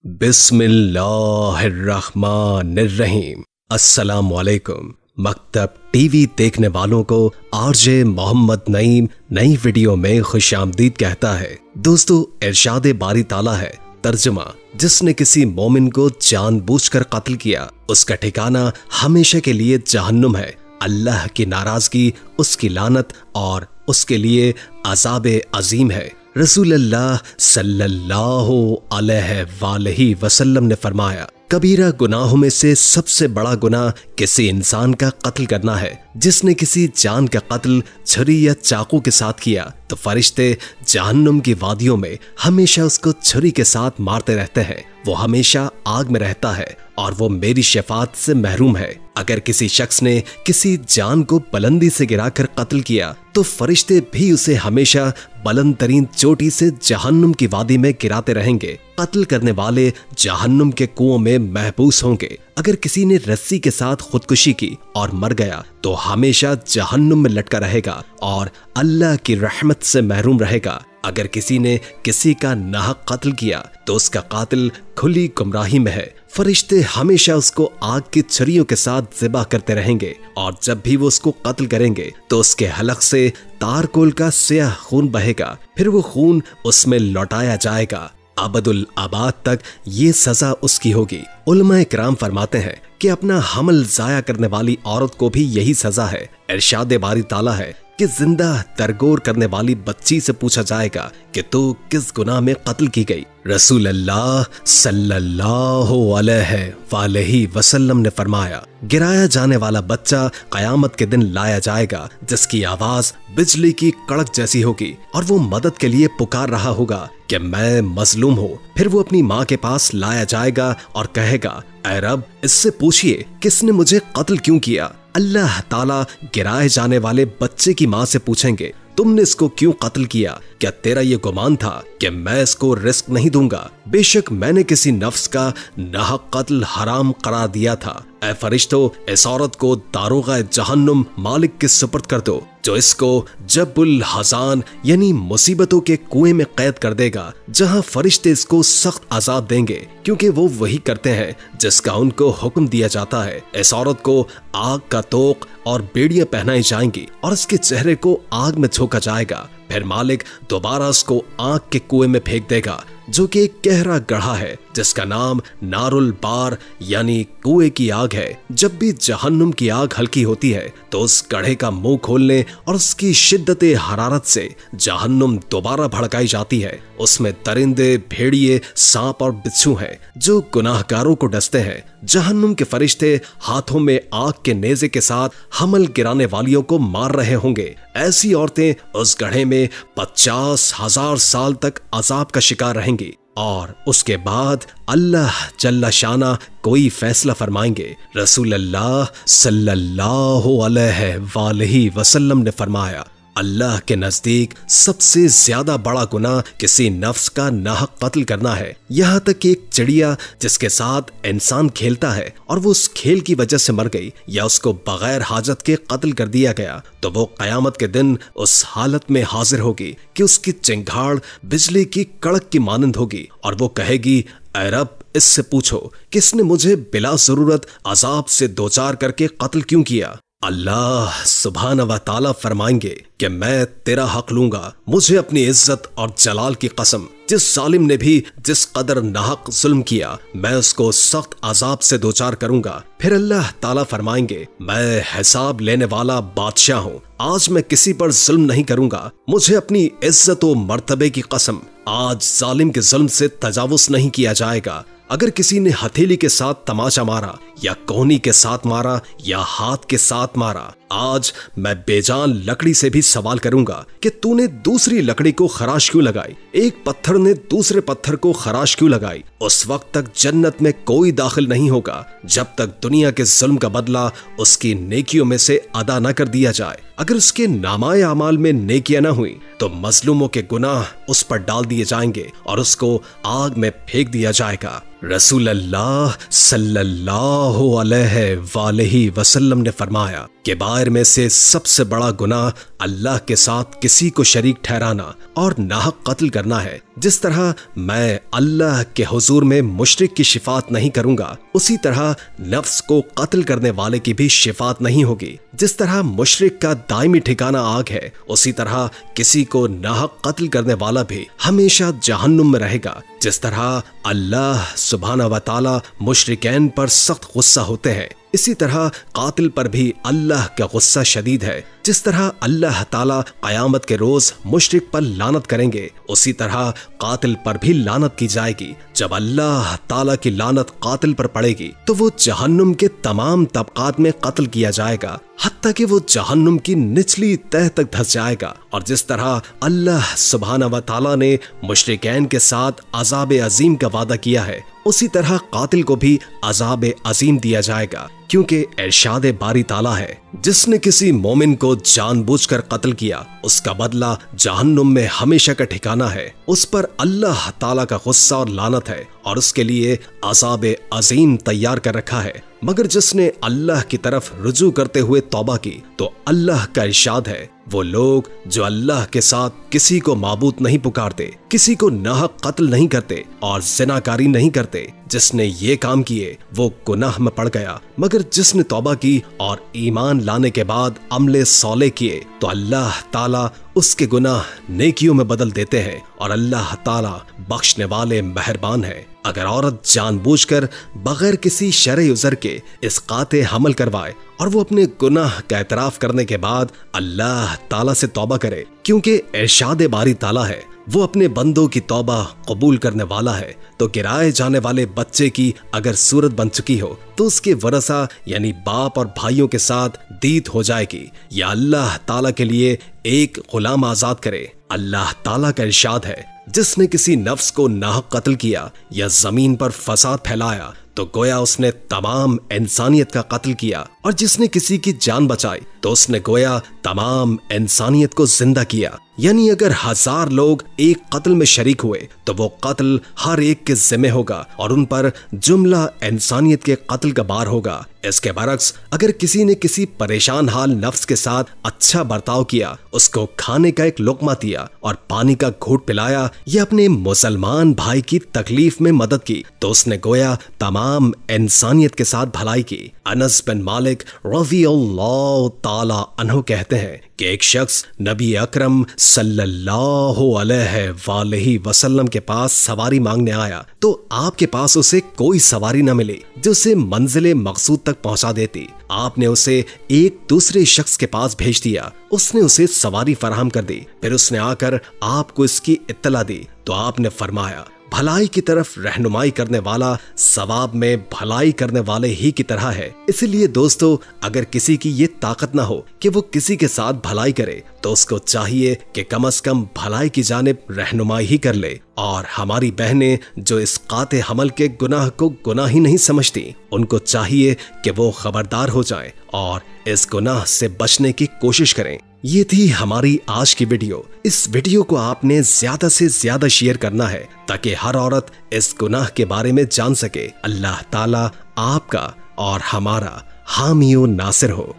बिस्मिल्लाहिर्रहमानिर्रहीम। अस्सलामुअलैकुम। मकतब टीवी देखने वालों को आरजे मोहम्मद नईम नई वीडियो में खुशामदीद कहता है। दोस्तों, इरशादे बारी ताला है, तर्जुमा, जिसने किसी मोमिन को जानबूझकर कत्ल किया उसका ठिकाना हमेशा के लिए जहन्नुम है। अल्लाह की नाराजगी, उसकी लानत और उसके लिए अज़ाब अजीम है। रसूलुल्लाह सल्लल्लाहु अलैहि वसल्लम ने फरमाया, कबीरा गुनाहों में से सबसे बड़ा गुनाह किसी इंसान का कत्ल करना है। जिसने किसी जान का कत्ल छुरी या चाकू के साथ किया तो फरिश्ते जहन्नुम की वादियों में हमेशा उसको छुरी के साथ मारते रहते हैं। वो हमेशा आग में रहता है और वो मेरी शफाअत से महरूम है। अगर किसी शख्स ने किसी जान को बुलंदी से गिराकर कत्ल किया तो फरिश्ते भी उसे हमेशा बुलंद तरीन चोटी से जहन्नुम की वादी में गिराते रहेंगे। कत्ल करने वाले जहन्नुम के कुओं में महबूस होंगे। अगर किसी ने रस्सी के साथ खुदकुशी की और मर गया तो हमेशा जहन्नुम में लटका रहेगा और अल्लाह की रहमत से महरूम रहेगा। अगर किसी ने किसी का नाहक कत्ल किया तो उसका कातिल खुली गुमराही में है। फरिश्ते हमेशा उसको आग की छुरियों के साथ ज़िबा करते रहेंगे और जब भी वो उसको कत्ल करेंगे तो उसके हलक से तारकोल का स्याह खून बहेगा। फिर वो खून उसमें लौटाया जाएगा। अबदुल आबाद तक ये सजा उसकी होगी। उलमाए किराम फरमाते हैं कि अपना हमल जाया करने वाली औरत को भी यही सजा है। इरशादे बारी ताला है कि जिंदा तरगोर करने वाली बच्ची से पूछा जाएगा कि तू किस गुनाह में कत्ल की गई। रसूलुल्लाह सल्लल्लाहु अलैहि वसल्लम ने फरमाया, गिराया जाने वाला बच्चा कयामत के दिन लाया जाएगा जिसकी आवाज बिजली की कड़क जैसी होगी और वो मदद के लिए पुकार रहा होगा कि मैं मजलूम हूँ। फिर वो अपनी माँ के पास लाया जाएगा और कहेगा, ऐ रब, इससे पूछिए किसने मुझे कत्ल क्यों किया। अल्लाह ताला गिराए जाने वाले बच्चे की माँ से पूछेंगे, तुमने इसको क्यों कत्ल किया? क्या तेरा ये गुमान था कि मैं इसको रिस्क नहीं दूंगा? बेशक मैंने किसी नफ्स का नाहक कत्ल हराम करार दिया था। ऐ फरिश्तों, इस औरत को दारोगा जहन्नुम मालिक के सुपुर्द कर दो जो इसको जब्बुल हज़ान यानी मुसीबतों के कुएं में कैद कर देगा, जहां फरिश्ते इसको सख्त अजाब देंगे क्योंकि वो वही करते हैं जिसका उनको हुक्म दिया जाता है। इस औरत को आग का तोक और बेड़ियां पहनाई जाएंगी और इसके चेहरे को आग में झोंका जाएगा। फिर मालिक दोबारा उसको आग के कुएं में फेंक देगा जो कि एक गहरा गड्ढा है जिसका नाम नारुल बार यानी कुएं की आग है। जब भी जहन्नुम की आग हल्की होती है तो उस गड्ढे का मुंह खोलने और उसकी शिद्दते हरारत से जहन्नुम दोबारा भड़काई जाती है। उसमें दरिंदे, भेड़िए, सांप और बिच्छू हैं जो गुनाहगारों को डसते हैं। जहन्नुम के फरिश्ते हाथों में आग के नेज़े के साथ हमल गिराने वालियों को मार रहे होंगे। ऐसी औरतें उस गड्ढे में 50,000 साल तक अजाब का शिकार रहेंगी और उसके बाद अल्लाह जल्ला शाना कोई फैसला फरमाएंगे। रसूलुल्लाह सल्लल्लाहु अलैहि वसल्लम ने फरमाया, अल्लाह के नजदीक सबसे ज्यादा बड़ा गुनाह किसी नफ्स का नाहक कत्ल करना है। यहाँ तक कि एक चिड़िया जिसके साथ इंसान खेलता है और वो उस खेल की वजह से मर गई या उसको बगैर हाजत के कत्ल कर दिया गया तो वो कयामत के दिन उस हालत में हाजिर होगी कि उसकी चिंगाड़ बिजली की कड़क की मानंद होगी और वो कहेगी, ऐ रब, इससे पूछो किसने मुझे बिला जरूरत अजाब से दोचार करके कत्ल क्यों किया। अल्लाह सुब्हान व ताला फरमाएंगे कि मैं तेरा हक लूंगा। मुझे अपनी इज्जत और जलाल की कसम, जिस जालिम ने भी जिस कदर नाहक जुल्म किया मैं उसको सख्त अजाब से दोचार करूंगा। फिर अल्लाह ताला फरमाएंगे, मैं हिसाब लेने वाला बादशाह हूँ, आज मैं किसी पर जुल्म नहीं करूंगा। मुझे अपनी इज्जत व मर्तबे की कसम, आज जालिम के जुल्म से तजावुज नहीं किया जाएगा। अगर किसी ने हथेली के साथ तमाचा मारा या कोहनी के साथ मारा या हाथ के साथ मारा, आज मैं बेजान लकड़ी से भी सवाल करूंगा कि तूने दूसरी लकड़ी को खराश क्यों लगाई, एक पत्थर ने दूसरे पत्थर को खराश क्यों लगाई। उस वक्त तक जन्नत में कोई दाखिल नहीं होगा जब तक दुनिया के जुल्म का बदला उसकी नेकियों में से अदा न कर दिया जाए। अगर उसके नामाए अमाल में नेकियां न हुई तो मजलूमों के गुनाह उस पर डाल दिए जाएंगे और उसको आग में फेंक दिया जाएगा। रसूलुल्लाह सल्लल्लाहु अलैहि वसल्लम ने फरमाया कि बाहर में से सबसे बड़ा गुनाह अल्लाह के साथ किसी को शरीक ठहराना और नाहक कत्ल करना है। जिस तरह मैं अल्लाह के हुजूर में मुशरिक की शिफात नहीं करूंगा, उसी तरह नफ्स को कत्ल करने वाले की भी शिफात नहीं होगी। जिस तरह मुशरिक का दायमी ठिकाना आग है, उसी तरह किसी को नाहक कत्ल करने वाला भी हमेशा जहन्नुम में रहेगा। जिस तरह अल्लाह सुब्हाना व तआला मुशरिकैन पर सख्त गुस्सा होते हैं, इसी तरह कातिल पर भी अल्लाह का गुस्सा शदीद है। जिस तरह अल्लाह ताला क़यामत के रोज मुशरिक पर लानत करेंगे, उसी तरह कातिल पर भी लानत की जाएगी। जब अल्लाह ताला की लानत कातिल पर पड़ेगी तो वो जहन्नुम के तमाम तबकात में कत्ल किया जाएगा, हत्ता कि वो जहन्नुम की निचली तह तक धंस जाएगा। और जिस तरह अल्लाह सुब्हाना व तआला ने मुशरिकैन के साथ अज़ाब अजीम का वादा किया है, उसी तरह कातिल को भी अज़ाब अजीम दिया जाएगा। क्योंकि इरशाद बारी ताला है, जिसने किसी मोमिन को जानबूझकर कत्ल किया, उसका बदला जहन्नुम में हमेशा का ठिकाना है। उस पर अल्लाह ताला का गुस्सा और लानत है और उसके लिए अज़ाब अजीम तैयार कर रखा है। मगर जिसने अल्लाह की तरफ रुजू करते हुए तौबा की, तो अल्लाह का इरशाद है, वो लोग जो अल्लाह के साथ किसी को माबूद नहीं पुकारते, किसी को नाहक कत्ल नहीं करते और ज़िनाकारी नहीं करते, जिसने ये काम किए वो गुनाह में पड़ गया। मगर जिसने तौबा की और ईमान लाने के बाद अमले सौले किए, तो अल्लाह ताला उसके गुनाह नेकियों में बदल देते हैं और अल्लाह ताला बख्शने वाले मेहरबान है। अगर औरत जानबूझकर बगैर किसी शरई उज़र के इस काते हमल करवाए और वो अपने गुनाह का एतराफ करने के बाद अल्लाह ताला से तौबा करे, क्योंकि इरशाद बारी ताला है, वो अपने बंदों की तौबा कबूल करने वाला है, तो गिराए जाने वाले बच्चे की अगर सूरत बन चुकी हो तो उसके वरसा यानी बाप और भाइयों के साथ दीद हो जाएगी, या अल्लाह ताला के लिए एक गुलाम आजाद करे। अल्लाह ताला का इरशाद है, जिसने किसी नफ्स को नाहक कत्ल किया या जमीन पर फसाद फैलाया, तो गोया उसने तमाम इंसानियत का कत्ल किया, और जिसने किसी की जान बचाई तो उसने गोया तमाम इंसानियत को जिंदा किया। यानी अगर 1000 लोग एक कत्ल में शरीक हुए तो वो कत्ल हर एक के जिम्मे होगा और उन पर जुमला इंसानियत के कत्ल का बार होगा। इसके बरक्स अगर किसी ने किसी परेशान हाल नफ्स के साथ अच्छा बर्ताव किया, उसको खाने का एक लुकमा दिया और पानी का घूंट पिलाया या अपने मुसलमान भाई की तकलीफ में मदद की, तो उसने गोया तमाम इंसानियत के साथ भलाई की। अनस बिन मालिक रज़ियल्लाहु ताला अन्हु कहते हैं कि एक शख्स नबी अकरम सल्लल्लाहु अलैहि वसल्लम के पास सवारी मांगने आया, तो आपके पास उसे कोई सवारी न मिली जो उसे मंजिले मकसूद तक पहुंचा देती। आपने उसे एक दूसरे शख्स के पास भेज दिया, उसने उसे सवारी फराहम कर दी, फिर उसने आकर आपको इसकी इत्तला दी, तो आपने फरमाया, भलाई की तरफ रहनुमाई करने वाला सवाब में भलाई करने वाले ही की तरह है। इसलिए दोस्तों, अगर किसी की ये ताकत ना हो कि वो किसी के साथ भलाई करे, तो उसको चाहिए कि कम से कम भलाई की जानिब रहनुमाई ही कर ले। और हमारी बहनें जो इस काते हमल के गुनाह को गुनाह ही नहीं समझती, उनको चाहिए कि वो खबरदार हो जाएं और इस गुनाह से बचने की कोशिश करें। ये थी हमारी आज की वीडियो। इस वीडियो को आपने ज्यादा से ज्यादा शेयर करना है ताकि हर औरत इस गुनाह के बारे में जान सके। अल्लाह ताला आपका और हमारा हामी व नासिर हो।